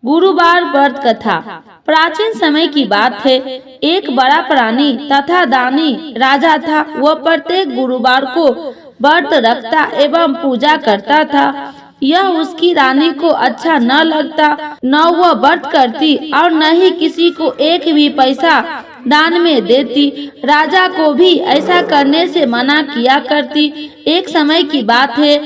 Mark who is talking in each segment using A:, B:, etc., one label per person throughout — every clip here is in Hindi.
A: गुरुवार व्रत कथा। प्राचीन समय की बात है। एक बड़ा प्राणी तथा दानी राजा था। वह प्रत्येक गुरुवार को व्रत रखता एवं पूजा करता था। यह उसकी रानी को अच्छा न लगता। न वह व्रत करती और न ही किसी को एक भी पैसा दान में देती। राजा को भी ऐसा करने से मना किया करती। एक समय की बात है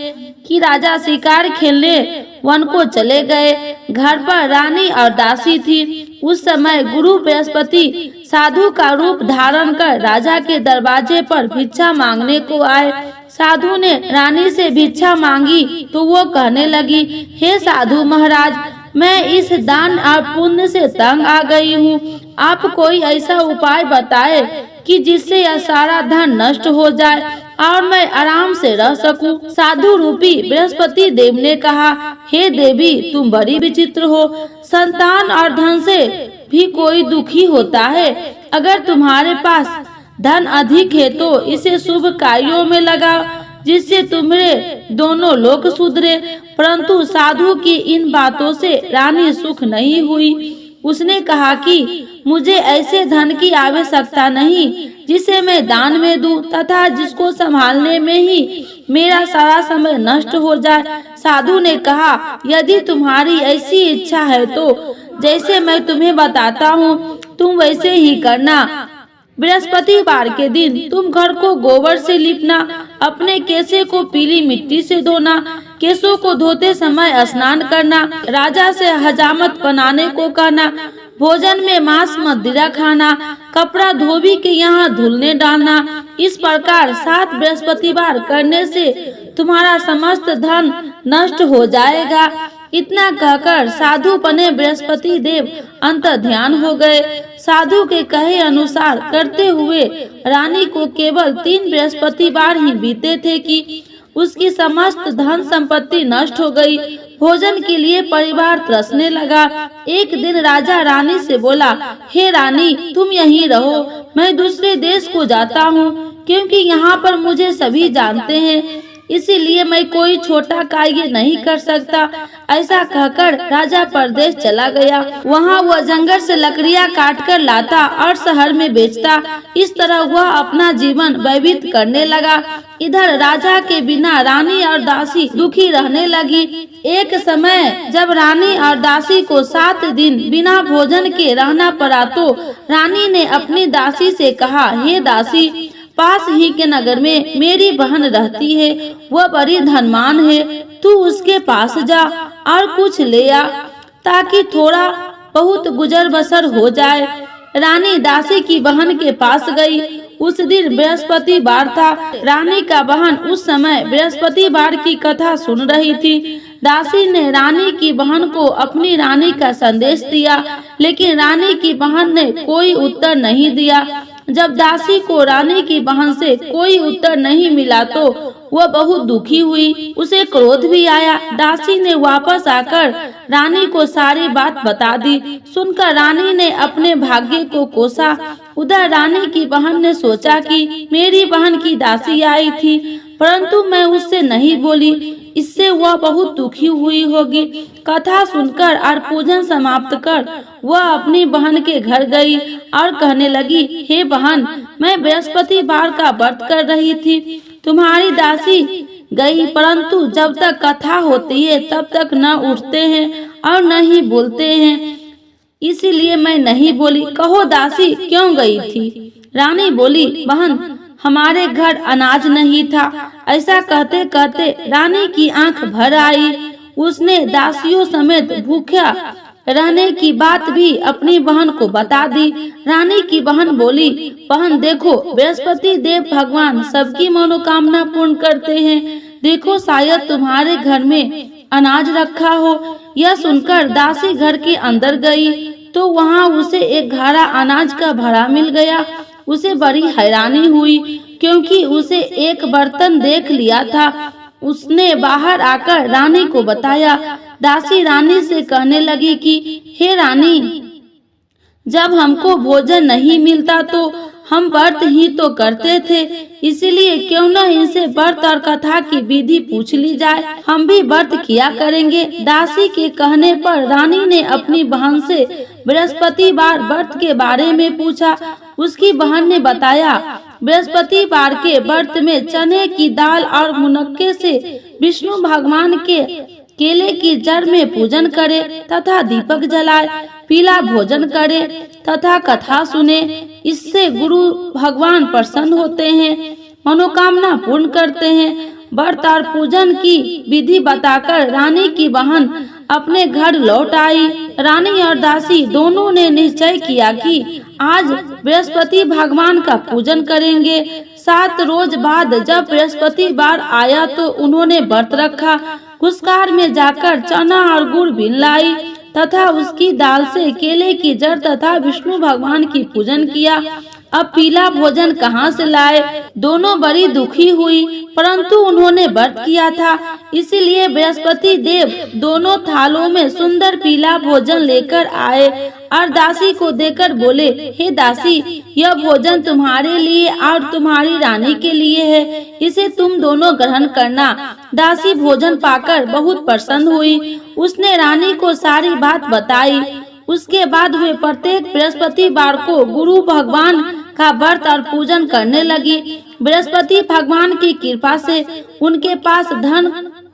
A: कि राजा शिकार खेलने वन को चले गए। घर पर रानी और दासी थी। उस समय गुरु बृहस्पति साधु का रूप धारण कर राजा के दरवाजे पर भिक्षा मांगने को आए। साधु ने रानी से भिक्षा मांगी तो वो कहने लगी, हे साधु महाराज, मैं इस दान और पुण्य से तंग आ गई हूँ। आप कोई ऐसा उपाय बताए कि जिससे यह सारा धन नष्ट हो जाए और मैं आराम से रह सकूं। साधु रूपी बृहस्पति देव ने कहा, हे देवी, तुम बड़ी विचित्र हो। संतान और धन से भी कोई दुखी होता है। अगर तुम्हारे पास धन अधिक है तो इसे शुभ कार्यों में लगाओ, जिससे तुम्हारे दोनों लोग सुधरे। परंतु साधु की इन बातों से रानी सुख नहीं हुई। उसने कहा कि मुझे ऐसे धन की आवश्यकता नहीं जिसे मैं दान में दूं तथा जिसको संभालने में ही मेरा सारा समय नष्ट हो जाए। साधु ने कहा, यदि तुम्हारी ऐसी इच्छा है तो जैसे मैं तुम्हें बताता हूँ तुम वैसे ही करना। बृहस्पतिवार के दिन तुम घर को गोबर से लीपना, अपने केसे को पीली मिट्टी से धोना, केसों को धोते समय स्नान करना, राजा से हजामत बनाने को कहना, भोजन में मांस मदिरा खाना, कपड़ा धोबी के यहाँ धुलने डालना। इस प्रकार 7 बृहस्पतिवार करने से तुम्हारा समस्त धन नष्ट हो जाएगा। इतना कहकर साधु बने बृहस्पति देव अंतर्ध्यान हो गए। साधु के कहे अनुसार करते हुए रानी को केवल 3 बृहस्पतिवार ही बीते थे कि उसकी समस्त धन संपत्ति नष्ट हो गई। भोजन के लिए परिवार तरसने लगा। एक दिन राजा रानी से बोला, हे रानी, तुम यहीं रहो, मैं दूसरे देश को जाता हूँ, क्योंकि यहाँ पर मुझे सभी जानते हैं, इसीलिए मैं कोई छोटा कार्य नहीं कर सकता। ऐसा कहकर राजा परदेश चला गया। वहाँ वह जंगल से लकड़ियाँ काट कर लाता और शहर में बेचता। इस तरह वह अपना जीवन व्यतीत करने लगा। इधर राजा के बिना रानी और दासी दुखी रहने लगी। एक समय जब रानी और दासी को 7 दिन बिना भोजन के रहना पड़ा तो रानी ने अपनी दासी से कहा, हे दासी, पास ही के नगर में मेरी बहन रहती है, वह बड़ी धनवान है, तू उसके पास जा और कुछ ले आ ताकि थोड़ा बहुत गुजर बसर हो जाए। रानी दासी की बहन के पास गई। उस दिन बृहस्पतिवार था। रानी का बहन उस समय बृहस्पतिवार की कथा सुन रही थी। दासी ने रानी की बहन को अपनी रानी का संदेश दिया, लेकिन रानी की बहन ने कोई उत्तर नहीं दिया। जब दासी को रानी की बहन से कोई उत्तर नहीं मिला तो वह बहुत दुखी हुई। उसे क्रोध भी आया। दासी ने वापस आकर रानी को सारी बात बता दी। सुनकर रानी ने अपने भाग्य को कोसा। उधर रानी की बहन ने सोचा कि मेरी बहन की दासी आई थी, परंतु मैं उससे नहीं बोली, इससे वह बहुत दुखी हुई होगी। कथा सुनकर और पूजन समाप्त कर वह अपनी बहन के घर गई और कहने लगी, हे बहन, मैं बृहस्पतिवार का व्रत कर रही थी, तुम्हारी दासी गई, परंतु जब तक कथा होती है तब तक न उठते हैं और न ही बोलते हैं, इसीलिए मैं नहीं बोली। कहो दासी क्यों गई थी? रानी बोली, बहन, हमारे घर अनाज नहीं था। ऐसा कहते कहते रानी की आंख भर आई। उसने दासियों समेत भूखा रहने की बात भी अपनी बहन को बता दी। रानी की बहन बोली, बहन देखो, बृहस्पति देव भगवान सबकी मनोकामना पूर्ण करते हैं। देखो, शायद तुम्हारे घर में अनाज रखा हो। यह सुनकर दासी घर के अंदर गई तो वहाँ उसे एक घड़ा अनाज का भरा मिल गया। उसे बड़ी हैरानी हुई क्योंकि उसे एक बर्तन देख लिया था। उसने बाहर आकर रानी को बताया। दासी रानी से कहने लगी कि हे रानी, जब हमको भोजन नहीं मिलता तो हम व्रत ही तो करते थे, इसलिए क्यों न इनसे व्रत और कथा की विधि पूछ ली जाए। हम भी व्रत किया करेंगे। दासी के कहने पर रानी ने अपनी बहन से बृहस्पतिवार व्रत के बारे में पूछा। उसकी बहन ने बताया, बृहस्पतिवार के व्रत में चने की दाल और मुनक्के से विष्णु भगवान के केले की जड़ में पूजन करे तथा दीपक जलाए, पीला भोजन करे तथा कथा सुने। इससे गुरु भगवान प्रसन्न होते हैं, मनोकामना पूर्ण करते हैं। व्रत और पूजन की विधि बताकर रानी की बहन अपने घर लौट आई। रानी और दासी दोनों ने निश्चय किया कि आज बृहस्पति भगवान का पूजन करेंगे। 7 रोज बाद जब बृहस्पतिवार आया तो उन्होंने व्रत रखा। कुसकार में जाकर चना और गुड़ बीन लाई तथा उसकी दाल से केले की जड़ तथा विष्णु भगवान की पूजन किया। अब पीला भोजन कहाँ से लाए? दोनों बड़ी दुखी हुई, परंतु उन्होंने व्रत किया था, इसीलिए बृहस्पति देव दोनों थालों में सुंदर पीला भोजन लेकर आए और दासी को देकर बोले, हे दासी, यह भोजन तुम्हारे लिए और तुम्हारी रानी के लिए है, इसे तुम दोनों ग्रहण करना। दासी भोजन पाकर बहुत प्रसन्न हुई। उसने रानी को सारी बात बताई। उसके बाद वे प्रत्येक बृहस्पतिवार को गुरु भगवान का व्रत और पूजन करने लगी। बृहस्पति भगवान की कृपा से उनके पास धन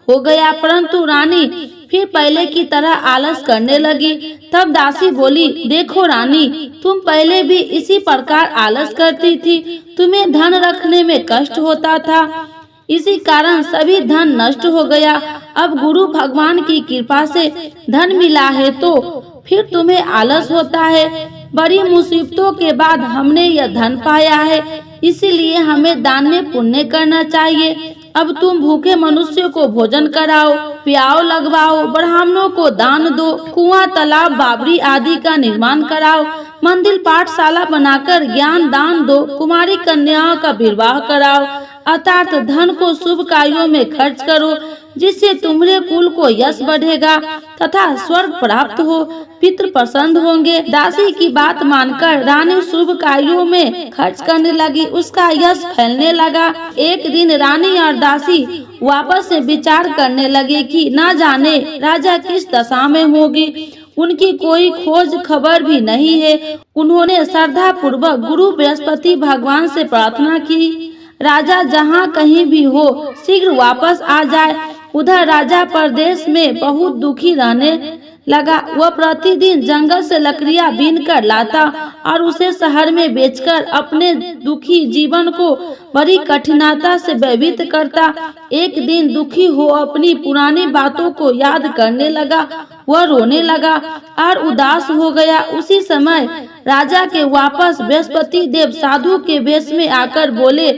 A: हो गया, परंतु रानी फिर पहले की तरह आलस करने लगी। तब दासी बोली, देखो रानी, तुम पहले भी इसी प्रकार आलस करती थी, तुम्हें धन रखने में कष्ट होता था, इसी कारण सभी धन नष्ट हो गया। अब गुरु भगवान की कृपा से धन मिला है तो फिर तुम्हें आलस होता है। बड़ी मुसीबतों के बाद हमने यह धन पाया है, इसीलिए हमें दान पुण्य करना चाहिए। अब तुम भूखे मनुष्यों को भोजन कराओ, प्याव लगवाओ, ब्राह्मणों को दान दो, कुआं, तालाब, बावड़ी आदि का निर्माण कराओ, मंदिर, पाठशाला बनाकर ज्ञान दान दो, कुमारी कन्याओं का विवाह कराओ, अर्थात धन को शुभ कार्यों में खर्च करो, जिससे तुम्हारे कुल को यश बढ़ेगा तथा स्वर्ग प्राप्त हो, पितृ प्रसन्न होंगे। दासी की बात मानकर रानी शुभ कार्यों में खर्च करने लगी, उसका यश फैलने लगा। एक दिन रानी और दासी वापस से विचार करने लगे कि न जाने राजा किस दशा में होगी, उनकी कोई खोज खबर भी नहीं है। उन्होंने श्रद्धा पूर्वक गुरु बृहस्पति भगवान से प्रार्थना की, राजा जहाँ कहीं भी हो शीघ्र वापस आ जाए। उधर राजा परदेश में बहुत दुखी रहने लगा। वह प्रतिदिन जंगल से लकड़ियां बीन कर लाता और उसे शहर में बेचकर अपने दुखी जीवन को बड़ी कठिनाई से व्यतीत करता। एक दिन दुखी हो अपनी पुरानी बातों को याद करने लगा। वह रोने लगा और उदास हो गया। उसी समय राजा के वापस बृहस्पति देव साधु के वेश में आकर बोले,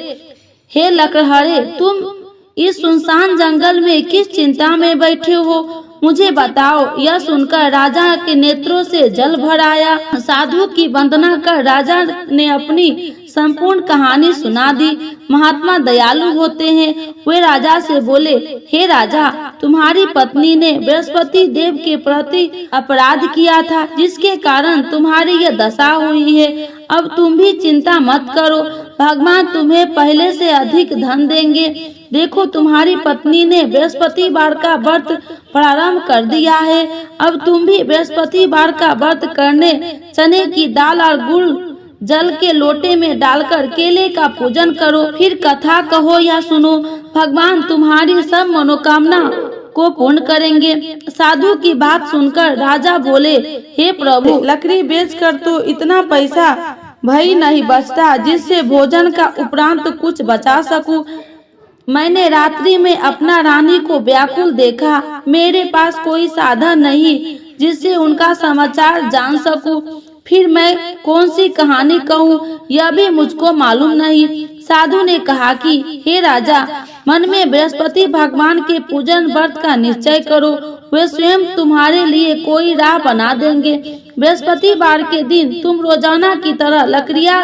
A: हे लकड़हारे, तुम इस सुनसान जंगल में किस चिंता में बैठे हो, मुझे बताओ। यह सुनकर राजा के नेत्रों से जल भर आया। साधु की वंदना कर राजा ने अपनी संपूर्ण कहानी सुना दी। महात्मा दयालु होते हैं। वे राजा से बोले, हे राजा, तुम्हारी पत्नी ने बृहस्पति देव के प्रति अपराध किया था, जिसके कारण तुम्हारी यह दशा हुई है। अब तुम भी चिंता मत करो, भगवान तुम्हें पहले से अधिक धन देंगे। देखो, तुम्हारी पत्नी ने बृहस्पतिवार का व्रत प्रारंभ कर दिया है। अब तुम भी बृहस्पतिवार का व्रत करने चने की दाल और गुड़ जल के लोटे में डालकर केले का पूजन करो, फिर कथा कहो या सुनो। भगवान तुम्हारी सब मनोकामना को पूर्ण करेंगे। साधु की बात सुनकर राजा बोले, हे प्रभु, लकड़ी बेचकर तो इतना पैसा भई नहीं बचता जिससे भोजन का उपरांत कुछ बचा सकूं। मैंने रात्रि में अपना रानी को व्याकुल देखा। मेरे पास कोई साधन नहीं जिससे उनका समाचार जान सकूं। फिर मैं कौन सी कहानी कहूँ, यह भी मुझको मालूम नहीं। साधु ने कहा कि हे राजा, मन में बृहस्पति भगवान के पूजन व्रत का निश्चय करो, वे स्वयं तुम्हारे लिए कोई राह बना देंगे। बृहस्पतिवार के दिन तुम रोजाना की तरह लकड़ियाँ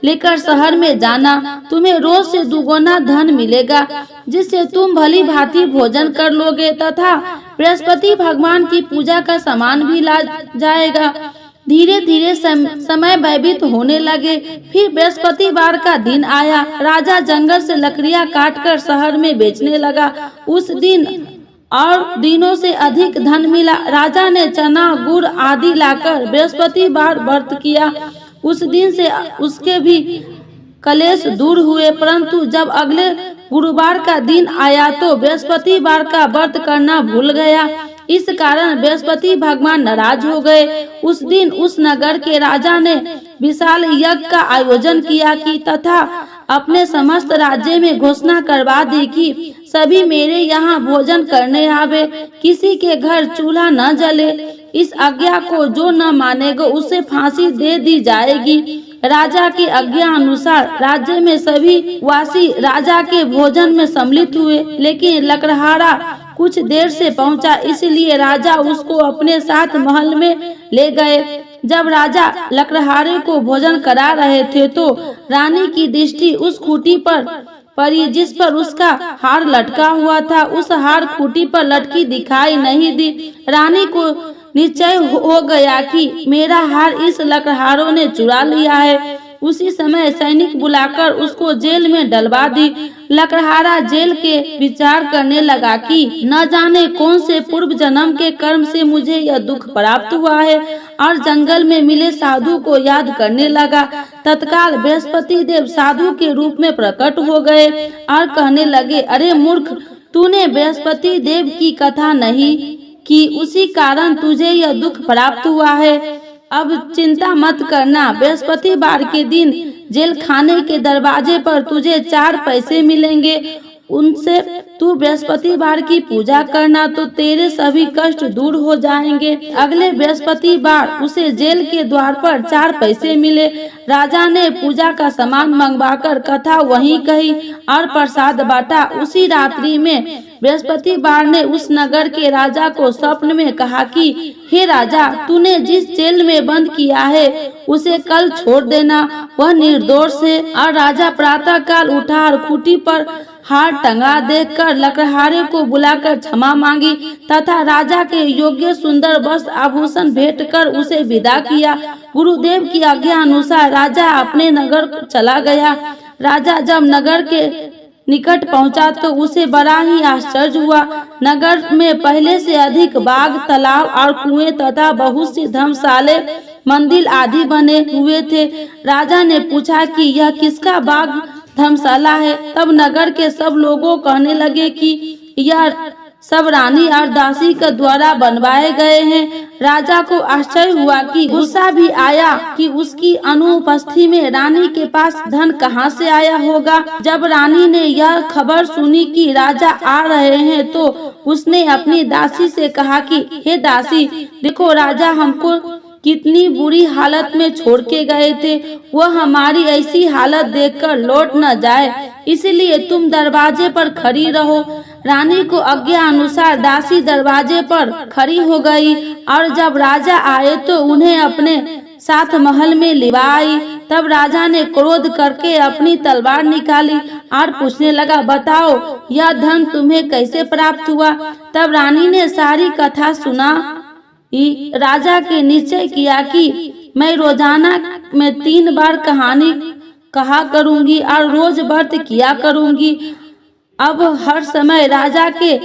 A: लेकर शहर में जाना। तुम्हें रोज से दुगुना धन मिलेगा, जिससे तुम भली भांति भोजन कर लोगे तथा बृहस्पति भगवान की पूजा का सामान भी ला जाएगा। धीरे धीरे समय व्यतीत होने लगे। फिर बृहस्पतिवार का दिन आया। राजा जंगल से लकड़ियां काटकर शहर में बेचने लगा। उस दिन और दिनों से अधिक धन मिला। राजा ने चना गुड़ आदि लाकर बृहस्पतिवार व्रत किया। उस दिन से उसके भी कलेश दूर हुए। परंतु जब अगले गुरुवार का दिन आया तो बृहस्पतिवार का व्रत करना भूल गया। इस कारण बृहस्पति भगवान नाराज हो गए। उस दिन उस नगर के राजा ने विशाल यज्ञ का आयोजन किया कि तथा अपने समस्त राज्य में घोषणा करवा दी कि सभी मेरे यहाँ भोजन करने आवे, किसी के घर चूल्हा न जले। इस आज्ञा को जो न मानेगा उसे फांसी दे दी जाएगी। राजा की आज्ञा अनुसार राज्य में सभी वासी राजा के भोजन में सम्मिलित हुए। लेकिन लकड़हारा कुछ देर से पहुंचा, इसलिए राजा उसको अपने साथ महल में ले गए। जब राजा लकड़हारे को भोजन करा रहे थे तो रानी की दृष्टि उस खूंटी पर पड़ी जिस पर उसका हार लटका हुआ था। उस हार खूंटी पर लटकी दिखाई नहीं दी। रानी को निश्चय हो गया कि मेरा हार इस लकड़हारों ने चुरा लिया है। उसी समय सैनिक बुलाकर उसको जेल में डलवा दी। लकड़हारा जेल के विचार करने लगा कि न जाने कौन से पूर्व जन्म के कर्म से मुझे यह दुख प्राप्त हुआ है, और जंगल में मिले साधु को याद करने लगा। तत्काल बृहस्पति देव साधु के रूप में प्रकट हो गए और कहने लगे, अरे मूर्ख, तूने बृहस्पति देव की कथा नहीं की, उसी कारण तुझे यह दुख प्राप्त हुआ है। अब चिंता मत करना, बृहस्पतिवार के दिन जेल खाने के दरवाजे पर तुझे 4 पैसे मिलेंगे। उनसे तू बृहस्पतिवार की पूजा करना तो तेरे सभी कष्ट दूर हो जाएंगे। अगले बृहस्पतिवार उसे जेल के द्वार पर 4 पैसे मिले। राजा ने पूजा का सामान मंगवाकर कथा वहीं कही और प्रसाद बांटा। उसी रात्रि में बृहस्पतिवार ने उस नगर के राजा को स्वप्न में कहा कि हे राजा, तूने जिस जेल में बंद किया है उसे कल छोड़ देना, वह निर्दोष है। और राजा प्रातः काल उठा और खूंटी पर हार टंगा देखकर लकड़हारे को बुलाकर क्षमा मांगी तथा राजा के योग्य सुंदर वस्त्र आभूषण भेंट कर उसे विदा किया। गुरुदेव की आज्ञा अनुसार राजा अपने नगर चला गया। राजा जब नगर के निकट पहुंचा तो उसे बड़ा ही आश्चर्य हुआ। नगर में पहले से अधिक बाग, तालाब और कुएं तथा बहुत सी धर्मशाले, मंदिर आदि बने हुए थे। राजा ने पूछा कि यह किसका बाग धर्मशाला है। तब नगर के सब लोगों कहने लगे कि यह सब रानी और दासी के द्वारा बनवाए गए हैं। राजा को आश्चर्य हुआ कि गुस्सा भी आया कि उसकी अनुपस्थिति में रानी के पास धन कहां से आया होगा। जब रानी ने यह खबर सुनी कि राजा आ रहे हैं तो उसने अपनी दासी से कहा कि हे दासी, देखो राजा हमको कितनी बुरी हालत में छोड़ के गए थे, वह हमारी ऐसी हालत देखकर लौट न जाए, इसलिए तुम दरवाजे पर खड़ी रहो। रानी को आज्ञा अनुसार दासी दरवाजे पर खड़ी हो गई और जब राजा आए तो उन्हें अपने साथ महल में ले आई। तब राजा ने क्रोध करके अपनी तलवार निकाली और पूछने लगा, बताओ यह धन तुम्हें कैसे प्राप्त हुआ। तब रानी ने सारी कथा सुना। राजा के निश्चय किया कि मैं रोजाना में 3 बार कहानी कहा करूंगी और रोज व्रत किया करूंगी। अब हर समय राजा के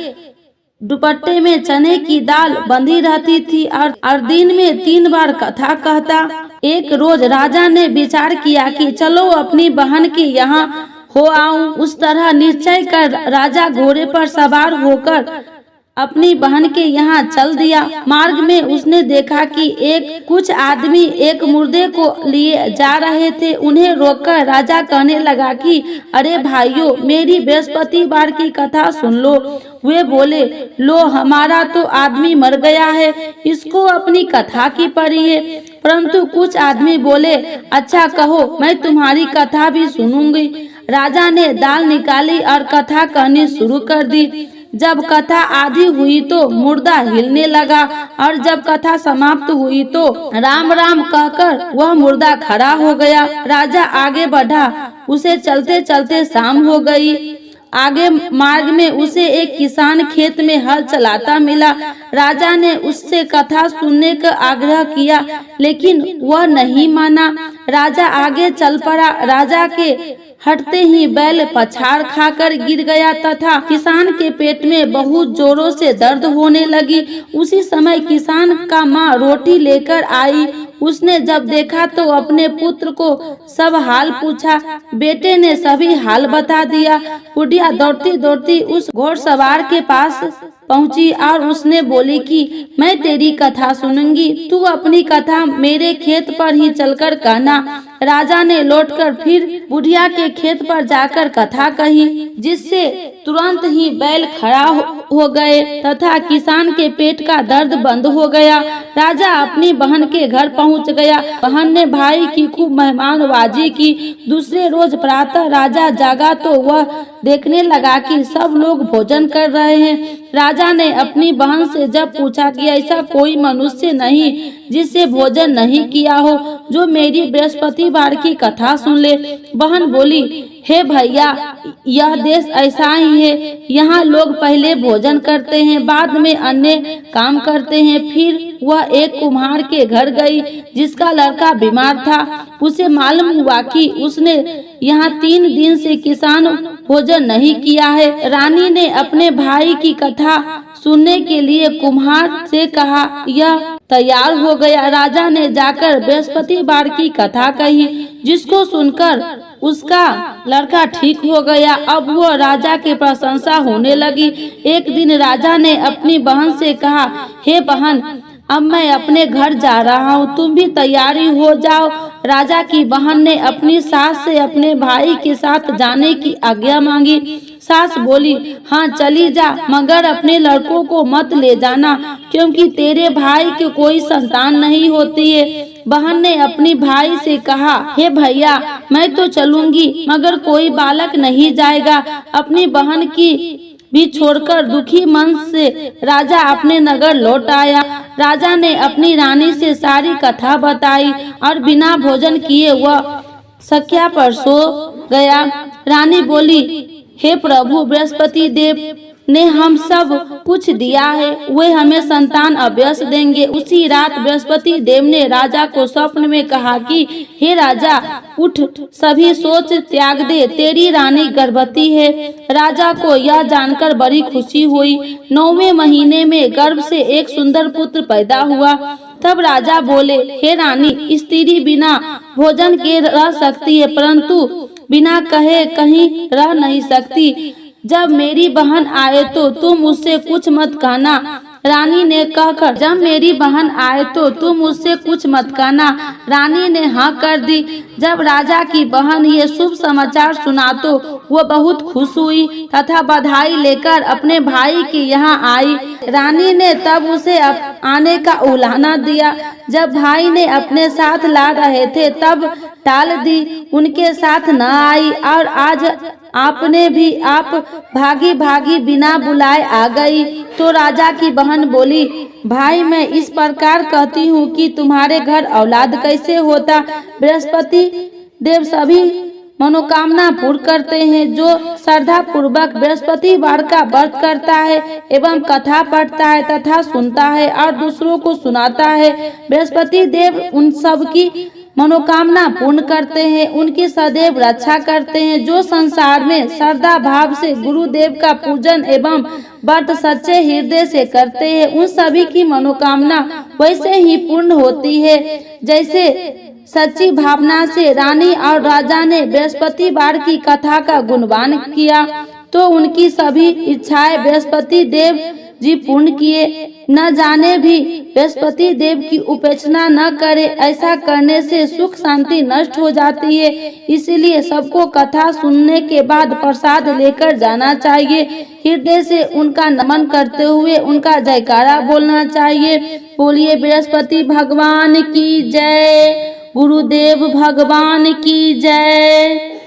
A: दुपट्टे में चने की दाल बंधी रहती थी और दिन में 3 बार कथा कहता। एक रोज राजा ने विचार किया कि चलो अपनी बहन के यहाँ हो आऊं। उस तरह निश्चय कर राजा घोड़े पर सवार होकर अपनी बहन के यहाँ चल दिया। मार्ग में उसने देखा कि कुछ आदमी एक मुर्दे को लिए जा रहे थे। उन्हें रोककर राजा कहने लगा कि अरे भाइयों, मेरी बृहस्पतिवार की कथा सुन लो। वे बोले, लो हमारा तो आदमी मर गया है, इसको अपनी कथा की पड़ी है। परंतु कुछ आदमी बोले, अच्छा कहो, मैं तुम्हारी कथा भी सुनूंगी। राजा ने दाल निकाली और कथा कहनी शुरू कर दी। जब कथा आधी हुई तो मुर्दा हिलने लगा और जब कथा समाप्त हुई तो राम राम कहकर वह मुर्दा खड़ा हो गया। राजा आगे बढ़ा, उसे चलते चलते शाम हो गई। आगे मार्ग में उसे एक किसान खेत में हल चलाता मिला। राजा ने उससे कथा सुनने का आग्रह किया, लेकिन वह नहीं माना। राजा आगे चल पड़ा। राजा के हटते ही बैल पछाड़ खाकर गिर गया तथा किसान के पेट में बहुत जोरों से दर्द होने लगी। उसी समय किसान का माँ रोटी लेकर आई। उसने जब देखा तो अपने पुत्र को सब हाल पूछा। बेटे ने सभी हाल बता दिया। बुढ़िया दौड़ती दौड़ती उस घोड़सवार के पास पहुंची और उसने बोली कि मैं तेरी कथा सुनूंगी, तू अपनी कथा मेरे खेत पर ही चलकर कहना। राजा ने लौटकर फिर बुढ़िया के खेत पर जाकर कथा कही, जिससे तुरंत ही बैल खड़ा हो गए तथा किसान के पेट का दर्द बंद हो गया। राजा अपनी बहन के घर पहुंच गया। बहन ने भाई की खूब मेहमानबाजी की। दूसरे रोज प्रातः राजा जागा तो वह देखने लगा कि सब लोग भोजन कर रहे हैं। राजा ने अपनी बहन से जब पूछा कि ऐसा कोई मनुष्य नहीं जिससे भोजन नहीं किया हो, जो मेरी बृहस्पतिवार की कथा सुन ले। बहन बोली, हे भैया, यह देश ऐसा ही है। यहाँ लोग पहले भोजन करते हैं, बाद में अन्य काम करते हैं। फिर वह एक कुम्हार के घर गई जिसका लड़का बीमार था। उसे मालूम हुआ कि उसने यहाँ 3 दिन से किसान भोजन नहीं किया है। रानी ने अपने भाई की कथा सुनने के लिए कुम्हार से कहा। यह तैयार हो गया। राजा ने जाकर बृहस्पतिवार की कथा कही, जिसको सुनकर उसका लड़का ठीक हो गया। अब वो राजा की प्रशंसा होने लगी। एक दिन राजा ने अपनी बहन से कहा, हे बहन, अब मैं अपने घर जा रहा हूँ, तुम भी तैयारी हो जाओ। राजा की बहन ने अपनी सास से अपने भाई के साथ जाने की आज्ञा मांगी। सास बोली, हाँ चली जा, मगर अपने लड़कों को मत ले जाना, क्योंकि तेरे भाई की कोई संतान नहीं होती है। बहन ने अपनी भाई से कहा, हे भैया, मैं तो चलूंगी, मगर कोई बालक नहीं जाएगा। अपनी बहन की भी छोड़कर दुखी मन से राजा अपने नगर लौट आया। राजा ने अपनी रानी से सारी कथा बताई और बिना भोजन किए वह शैया पर सो गया। रानी बोली, हे प्रभु, बृहस्पति देव ने हम सब कुछ दिया है, वे हमें संतान अवश्य देंगे। उसी रात बृहस्पति देव ने राजा को स्वप्न में कहा कि हे राजा, उठ, सभी सोच त्याग दे, तेरी रानी गर्भवती है। राजा को यह जानकर बड़ी खुशी हुई। 9वें महीने में गर्भ से एक सुंदर पुत्र पैदा हुआ। तब राजा बोले, हे रानी, स्त्री बिना भोजन के रह सकती है, परंतु बिना कहे कहीं रह नहीं सकती। जब मेरी बहन आए तो तुम उससे कुछ मत कहना। रानी ने कहकर, जब मेरी बहन आए तो तुम उससे कुछ मत कहना। रानी ने हाँ कर दी। जब राजा की बहन ये शुभ समाचार सुना तो वो बहुत खुश हुई तथा बधाई लेकर अपने भाई के यहाँ आई। रानी ने तब उसे आने का उलाहना दिया। जब भाई ने अपने साथ ला रहे थे तब टाल दी, उनके साथ न आई, और आज आपने भी आप भागी भागी बिना बुलाए आ गई। तो राजा की बहन बोली, भाई, मैं इस प्रकार कहती हूँ कि तुम्हारे घर औलाद कैसे होता। बृहस्पति देव सभी मनोकामना पूर्ण करते हैं। जो श्रद्धा पूर्वक बृहस्पतिवार का व्रत करता है एवं कथा पढ़ता है तथा सुनता है और दूसरों को सुनाता है, बृहस्पति देव उन सब की मनोकामना पूर्ण करते हैं, उनकी सदैव रक्षा करते हैं। जो संसार में श्रद्धा भाव से गुरुदेव का पूजन एवं व्रत सच्चे हृदय से करते हैं, उन सभी की मनोकामना वैसे ही पूर्ण होती है जैसे सच्ची भावना से रानी और राजा ने बृहस्पतिवार की कथा का गुणगान किया तो उनकी सभी इच्छाएं बृहस्पति देव जी पूर्ण किए। न जाने भी बृहस्पति देव की उपेक्षा न करे, ऐसा करने से सुख शांति नष्ट हो जाती है। इसलिए सबको कथा सुनने के बाद प्रसाद लेकर जाना चाहिए। हृदय से उनका नमन करते हुए उनका जयकारा बोलना चाहिए। बोलिए बृहस्पति भगवान की जय, गुरुदेव भगवान की जय।